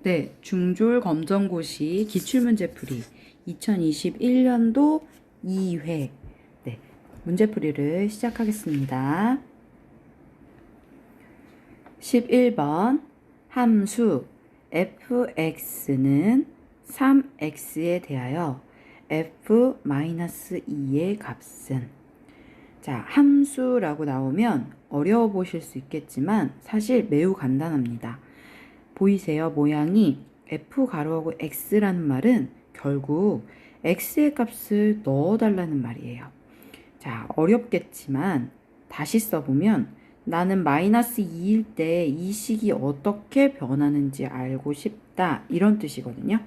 네, 중졸 검정고시 기출문제풀이 2021년도 2회 네, 문제풀이를 시작하겠습니다. 11번 함수 fx는 3x에 대하여 f-2의 값은 자, 함수라고 나오면 어려워 보실 수 있겠지만 사실 매우 간단합니다. 보이세요? 모양이 f 가로하고 x라는 말은 결국 x의 값을 넣어달라는 말이에요. 자, 어렵겠지만 다시 써보면 나는 마이너스 2일 때 이 식이 어떻게 변하는지 알고 싶다 이런 뜻이거든요.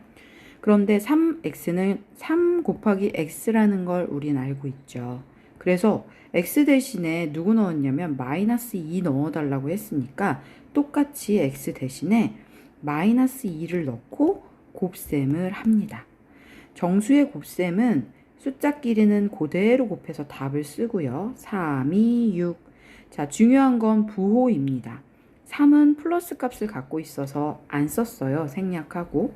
그런데 3x는 3 곱하기 x라는 걸 우린 알고 있죠. 그래서 x 대신에 누구 넣었냐면 마이너스 2 넣어달라고 했으니까 똑같이 x 대신에 마이너스 2를 넣고 곱셈을 합니다. 정수의 곱셈은 숫자끼리는 그대로 곱해서 답을 쓰고요. 3, 2, 6. 자, 중요한 건 부호입니다. 3은 플러스 값을 갖고 있어서 안 썼어요. 생략하고.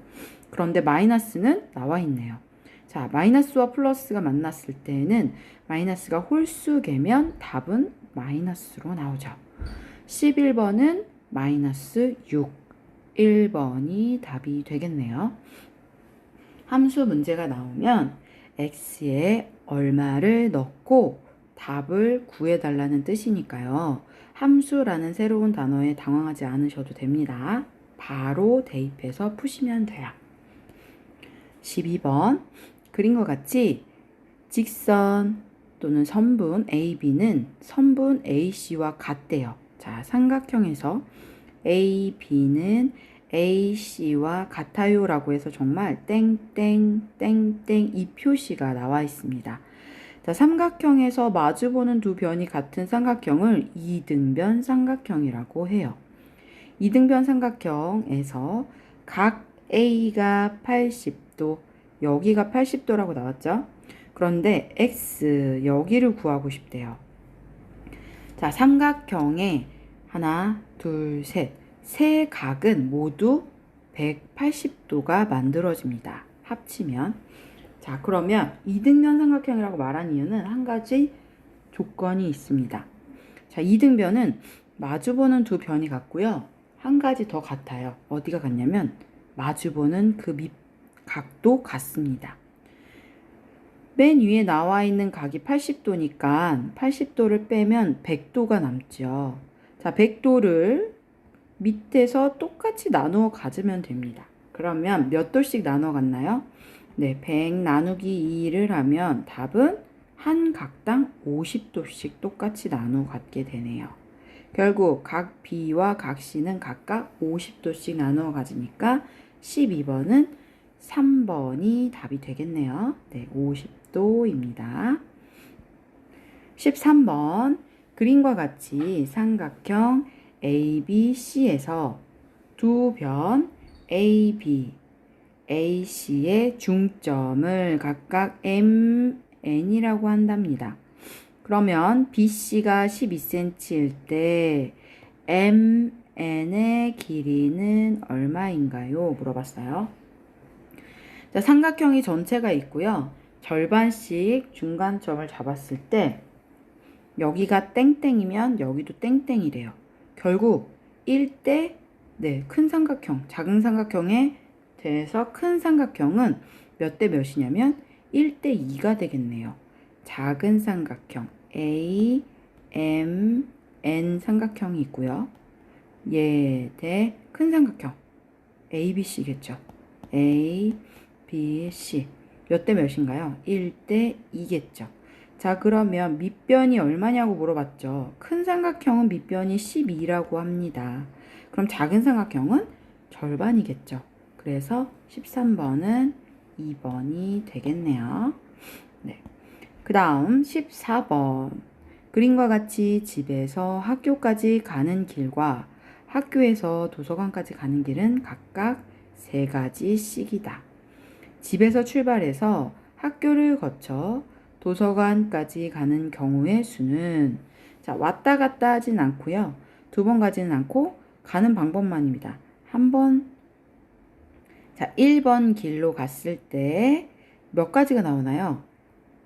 그런데 마이너스는 나와 있네요. 자, 마이너스와 플러스가 만났을 때는 마이너스가 홀수개면 답은 마이너스로 나오죠. 11번은 마이너스 6. 1번이 답이 되겠네요. 함수 문제가 나오면 x에 얼마를 넣고 답을 구해달라는 뜻이니까요. 함수라는 새로운 단어에 당황하지 않으셔도 됩니다. 바로 대입해서 푸시면 돼요. 12번 그림과 같이 직선 또는 선분 AB는 선분 AC와 같대요. 자, 삼각형에서 AB는 AC와 같아요 라고 해서 정말 땡땡 땡땡 이 표시가 나와 있습니다. 자, 삼각형에서 마주보는 두 변이 같은 삼각형을 이등변 삼각형이라고 해요. 이등변 삼각형에서 각 A가 80도, 여기가 80도라고 나왔죠? 그런데 X, 여기를 구하고 싶대요. 자, 삼각형에 하나, 둘, 셋. 세 각은 모두 180도가 만들어집니다. 합치면. 자, 그러면 이등변 삼각형이라고 말한 이유는 한 가지 조건이 있습니다. 자, 이등변은 마주보는 두 변이 같고요. 한 가지 더 같아요. 어디가 같냐면 마주보는 그 각도 같습니다. 맨 위에 나와 있는 각이 80도니까 80도를 빼면 100도가 남죠. 자, 100도를 밑에서 똑같이 나누어 가지면 됩니다. 그러면 몇 도씩 나누어 갔나요? 네, 100 나누기 2를 하면 답은 한 각당 50도씩 똑같이 나누어 갖게 되네요. 결국 각 B와 각 C는 각각 50도씩 나누어 가지니까 12번은 3번이 답이 되겠네요. 네, 50도입니다. 13번 그림과 같이 삼각형 ABC에서 두 변 AB, AC의 중점을 각각 MN이라고 한답니다. 그러면 BC가 12cm일 때 MN의 길이는 얼마인가요? 물어봤어요. 자, 삼각형이 전체가 있고요. 절반씩 중간점을 잡았을 때 여기가 땡땡이면 여기도 땡땡이래요. 결국 1대 큰 삼각형, 작은 삼각형에 대해서 큰 삼각형은 몇 대 몇이냐면 1대 2가 되겠네요. 작은 삼각형 A, M, N 삼각형이 있고요. 얘 대 큰 삼각형 A, B, C겠죠. A, B, C 몇 대 몇인가요? 1대 2겠죠. 자, 그러면 밑변이 얼마냐고 물어봤죠. 큰 삼각형은 밑변이 12라고 합니다. 그럼 작은 삼각형은 절반이겠죠. 그래서 13번은 2번이 되겠네요. 네. 그 다음 14번 그림과 같이 집에서 학교까지 가는 길과 학교에서 도서관까지 가는 길은 각각 3가지씩이다. 집에서 출발해서 학교를 거쳐 도서관까지 가는 경우의 수는 자, 왔다 갔다 하진 않고요. 2번 가지는 않고 가는 방법만입니다. 한 번 자, 1번 길로 갔을 때 몇 가지가 나오나요?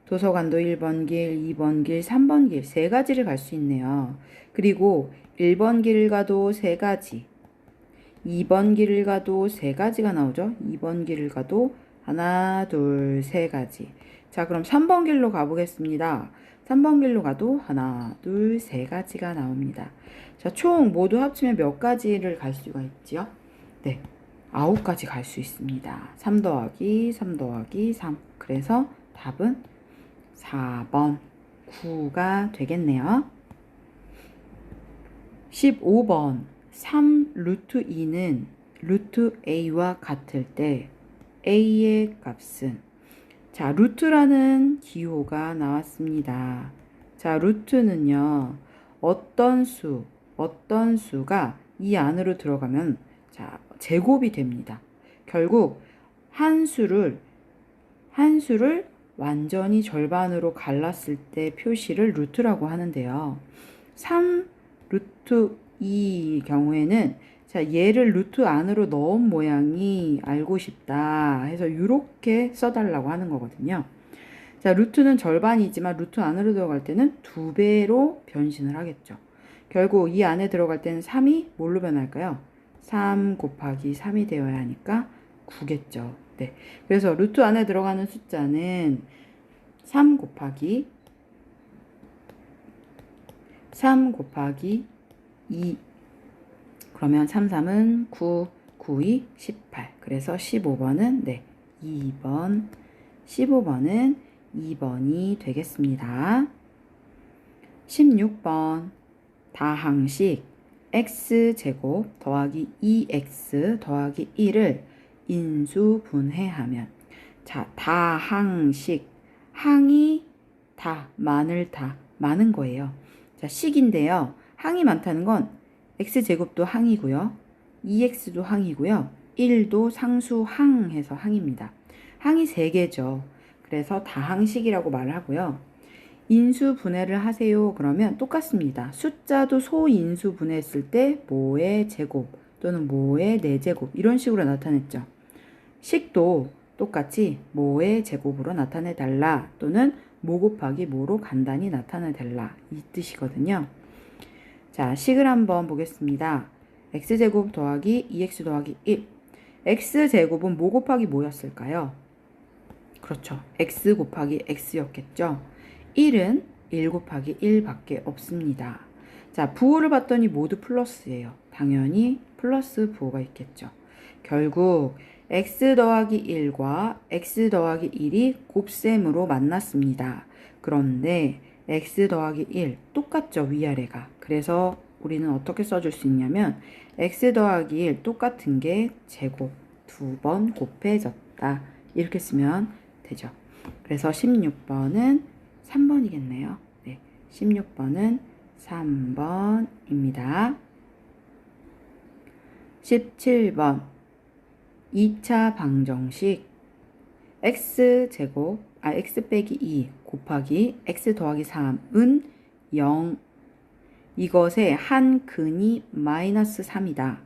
도서관도 1번 길, 2번 길, 3번 길, 세 가지를 갈 수 있네요. 그리고 1번 길을 가도 세 가지, 2번 길을 가도 세 가지가 나오죠. 2번 길을 가도 하나, 둘, 세 가지. 자, 그럼 3번 길로 가보겠습니다. 3번 길로 가도 하나, 둘, 세 가지가 나옵니다. 자, 총 모두 합치면 몇 가지를 갈 수가 있지요? 네, 9가지 갈 수 있습니다. 3 더하기 3 더하기 3. 그래서 답은 4번 9가 되겠네요. 15번 3 루트 2는 루트 a와 같을 때 a의 값은, 자, 루트라는 기호가 나왔습니다. 자, 루트는요, 어떤 수가 이 안으로 들어가면, 자, 제곱이 됩니다. 결국 한 수를 완전히 절반으로 갈랐을 때 표시를 루트라고 하는데요. 3 루트 2 경우에는, 자, 얘를 루트 안으로 넣은 모양이 알고 싶다 해서 이렇게 써달라고 하는 거거든요. 자, 루트는 절반이지만 루트 안으로 들어갈 때는 2배로 변신을 하겠죠. 결국 이 안에 들어갈 때는 3이 뭘로 변할까요? 3 곱하기 3이 되어야 하니까 9겠죠. 네. 그래서 루트 안에 들어가는 숫자는 3 곱하기 2. 그러면 3, 3은 9, 9, 2, 18. 그래서 15번은, 네, 2번. 15번은 2번이 되겠습니다. 16번. 다항식 x제곱 더하기 2x 더하기 1을 인수분해하면, 자, 다항식, 항이 많은 거예요. 자, 식인데요. 항이 많다는 건 x제곱도 항이고요. 2x도 항이고요. 1도 상수항해서 항입니다. 항이 3개죠. 그래서 다항식이라고 말을 하고요. 인수분해를 하세요. 그러면 똑같습니다. 숫자도 소인수분해했을 때 모의 제곱 또는 모의 4제곱 이런 식으로 나타냈죠. 식도 똑같이 모의 제곱으로 나타내달라 또는 모 곱하기 모로 간단히 나타내달라 이 뜻이거든요. 자, 식을 한번 보겠습니다. x제곱 더하기 2x 더하기 1. x제곱은 모 곱하기 뭐였을까요? 그렇죠. x 곱하기 x였겠죠. 1은 1 곱하기 1밖에 없습니다. 자, 부호를 봤더니 모두 플러스예요. 당연히 플러스 부호가 있겠죠. 결국 x 더하기 1과 x 더하기 1이 곱셈으로 만났습니다. 그런데 x 더하기 1 똑같죠, 위아래가. 그래서 우리는 어떻게 써줄 수 있냐면 x 더하기 1 똑같은 게 제곱 2번 곱해졌다 이렇게 쓰면 되죠. 그래서 16번은 3번이겠네요. 네, 16번은 3번입니다. 17번 2차 방정식 x 빼기 2 곱하기 x 더하기 3은 0. 이것의 한 근이 마이너스 3이다.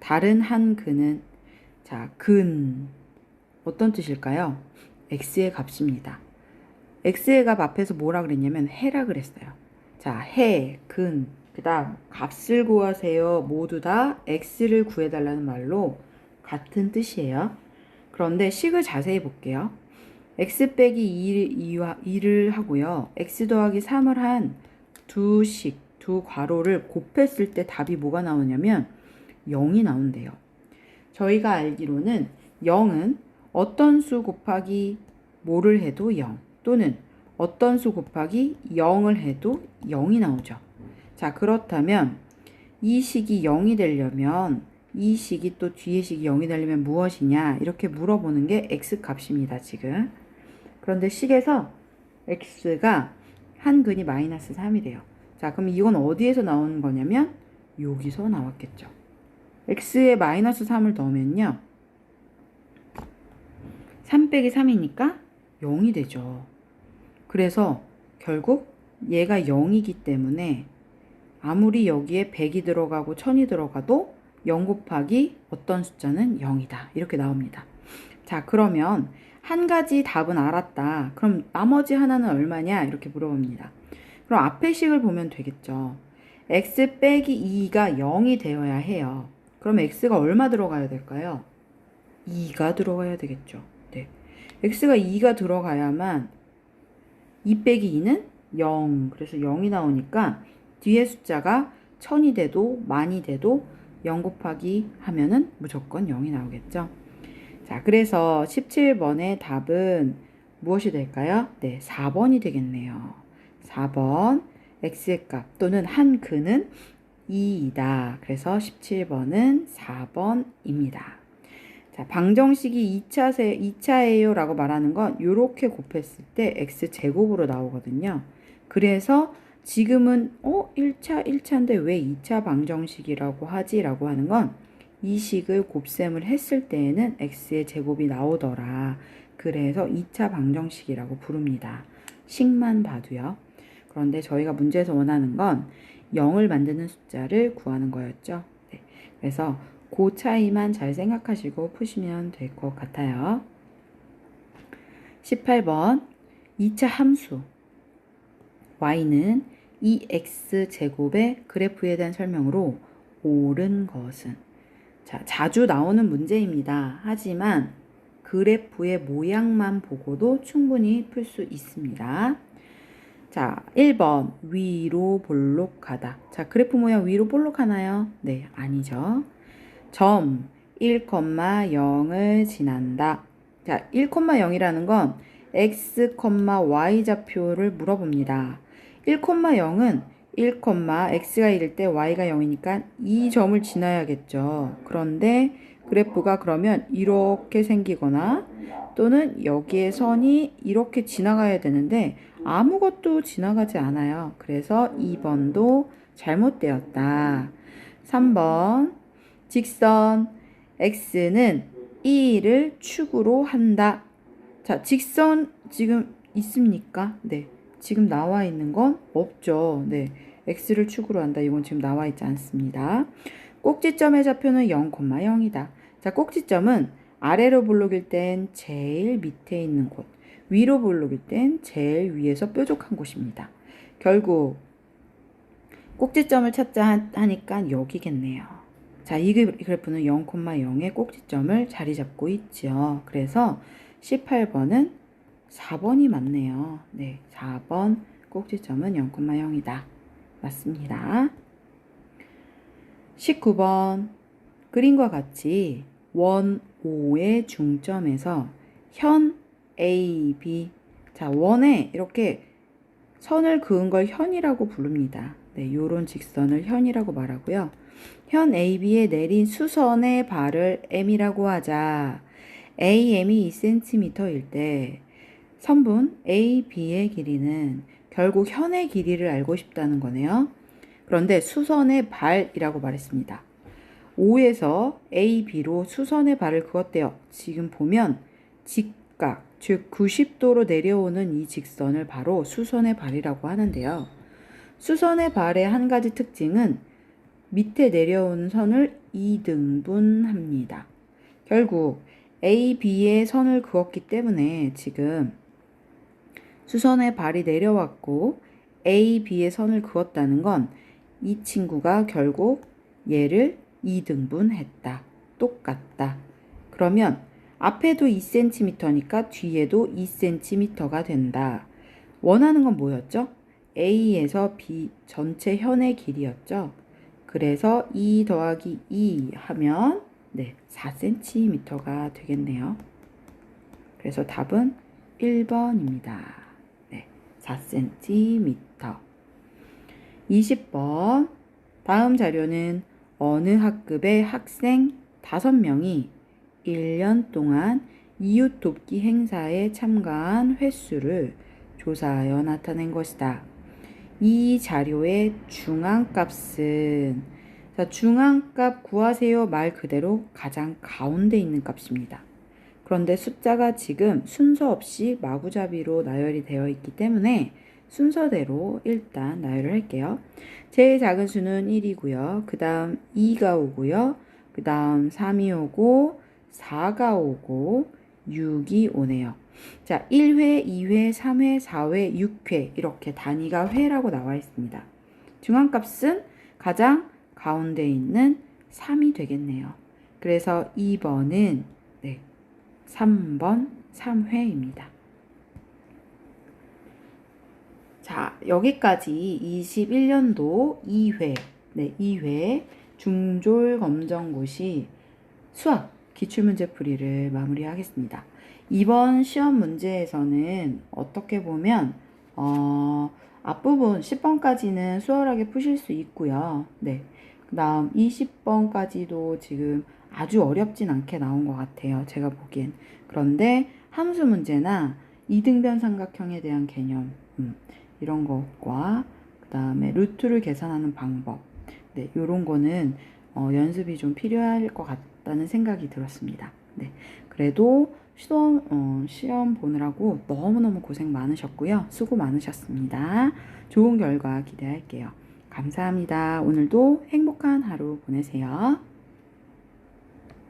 다른 한 근은, 자, 근 어떤 뜻일까요? x의 값입니다. x의 값 앞에서 뭐라 그랬냐면 해라 그랬어요. 자, 해, 근, 그 다음 값을 구하세요. 모두 다 x를 구해달라는 말로 같은 뜻이에요. 그런데 식을 자세히 볼게요. x 빼기 2를 하고요. x 더하기 3을 한 두 괄호를 곱했을 때 답이 뭐가 나오냐면 0이 나온대요. 저희가 알기로는 0은 어떤 수 곱하기 뭐를 해도 0 또는 어떤 수 곱하기 0을 해도 0이 나오죠. 자, 그렇다면 이 식이 0이 되려면 이 식이 또 뒤에 식이 0이 되려면 무엇이냐 이렇게 물어보는 게 x값입니다. 지금. 그런데 식에서 x가 한 근이 마이너스 3이래요. 자, 그럼 이건 어디에서 나오는 거냐면 여기서 나왔겠죠. x에 마이너스 3을 넣으면요 3 빼기 3이니까 0이 되죠. 그래서 결국 얘가 0이기 때문에 아무리 여기에 100이 들어가고 1000이 들어가도 0 곱하기 어떤 숫자는 0이다. 이렇게 나옵니다. 자, 그러면 한 가지 답은 알았다. 그럼 나머지 하나는 얼마냐? 이렇게 물어봅니다. 그럼 앞의 식을 보면 되겠죠. x 빼기 2가 0이 되어야 해요. 그럼 x가 얼마 들어가야 될까요? 2가 들어가야 되겠죠. 네. x가 2가 들어가야만 2 빼기 2는 0. 그래서 0이 나오니까 뒤에 숫자가 1000이 돼도 만이 돼도 0 곱하기 하면은 무조건 0이 나오겠죠. 자, 그래서 17번의 답은 무엇이 될까요? 네, 4번이 되겠네요. 4번 x의 값 또는 한 근은 2이다. 그래서 17번은 4번입니다. 자, 방정식이 2차예요 라고 말하는 건 이렇게 곱했을 때 x제곱으로 나오거든요. 그래서 지금은 1차인데 왜 2차 방정식이라고 하지? 라고 하는 건 이 식을 곱셈을 했을 때에는 x의 제곱이 나오더라. 그래서 2차 방정식이라고 부릅니다. 식만 봐도요. 그런데 저희가 문제에서 원하는 건 0을 만드는 숫자를 구하는 거였죠. 네. 그래서 그 차이만 잘 생각하시고 푸시면 될 것 같아요. 18번 2차 함수 y는 2x제곱의 그래프에 대한 설명으로 옳은 것은 자, 자주 나오는 문제입니다. 하지만 그래프의 모양만 보고도 충분히 풀 수 있습니다. 자, 1번 위로 볼록하다. 자, 그래프 모양 위로 볼록하나요? 네, 아니죠. 점 1,0을 지난다. 자, 1,0이라는 건 x, y 좌표를 물어봅니다. 1,0은 1, x가 1일 때 y가 0이니까 이 점을 지나야겠죠. 그런데 그래프가 그러면 이렇게 생기거나 또는 여기에 선이 이렇게 지나가야 되는데 아무것도 지나가지 않아요. 그래서 2번도 잘못되었다. 3번 직선 x는 2를 축으로 한다. 자, 직선 지금 있습니까? 네. 지금 나와 있는 건 없죠. 네. x를 축으로 한다. 이건 지금 나와 있지 않습니다. 꼭지점의 좌표는 0,0이다. 자, 꼭지점은 아래로 볼록일 땐 제일 밑에 있는 곳, 위로 볼록일 땐 제일 위에서 뾰족한 곳입니다. 결국 꼭지점을 찾자 하니까 여기겠네요. 자, 이 그래프는 0,0의 꼭지점을 자리 잡고 있죠. 그래서 18번은 4번이 맞네요. 네, 4번 꼭지점은 0,0이다. 맞습니다. 19번 그림과 같이 원 O의 중점에서 현 AB 자, 원에 이렇게 선을 그은 걸 현이라고 부릅니다. 네, 요런 직선을 현이라고 말하고요. 현 AB에 내린 수선의 발을 M이라고 하자. AM이 2cm일 때 선분 AB의 길이는 결국 현의 길이를 알고 싶다는 거네요. 그런데 수선의 발이라고 말했습니다. O에서 AB로 수선의 발을 그었대요. 지금 보면 직각, 즉 90도로 내려오는 이 직선을 바로 수선의 발이라고 하는데요. 수선의 발의 한 가지 특징은 밑에 내려오는 선을 2등분합니다. 결국 AB의 선을 그었기 때문에 지금 수선의 발이 내려왔고 AB의 선을 그었다는 건 이 친구가 결국 얘를 2등분했다. 똑같다. 그러면 앞에도 2cm니까 뒤에도 2cm가 된다. 원하는 건 뭐였죠? A에서 B 전체 현의 길이였죠. 그래서 2 더하기 2 하면 네, 4cm가 되겠네요. 그래서 답은 1번입니다. 네, 4cm. 20번 다음 자료는 어느 학급의 학생 5명이 1년 동안 이웃 돕기 행사에 참가한 횟수를 조사하여 나타낸 것이다. 이 자료의 중앙값은 자, 중앙값 구하세요 말 그대로 가장 가운데 있는 값입니다. 그런데 숫자가 지금 순서 없이 마구잡이로 나열이 되어 있기 때문에 순서대로 일단 나열을 할게요. 제일 작은 수는 1이고요. 그 다음 2가 오고요. 그 다음 3이 오고 4가 오고 6이 오네요. 자, 1회, 2회, 3회, 4회, 6회 이렇게 단위가 회라고 나와 있습니다. 중앙값은 가장 가운데 있는 3이 되겠네요. 그래서 2번은 3번 3회입니다. 자, 여기까지 21년도 2회, 2회 중졸 검정고시 수학 기출문제풀이를 마무리하겠습니다. 이번 시험 문제에서는 어떻게 보면 앞부분 10번까지는 수월하게 푸실 수 있고요. 그 다음 20번까지도 지금 아주 어렵진 않게 나온 것 같아요. 제가 보기엔. 그런데 함수 문제나 이등변 삼각형에 대한 개념 이런 것과 그 다음에 루트를 계산하는 방법 이런 거는 연습이 좀 필요할 것 같다는 생각이 들었습니다. 그래도 시험 보느라고 너무너무 고생 많으셨고요. 수고 많으셨습니다. 좋은 결과 기대할게요. 감사합니다. 오늘도 행복한 하루 보내세요.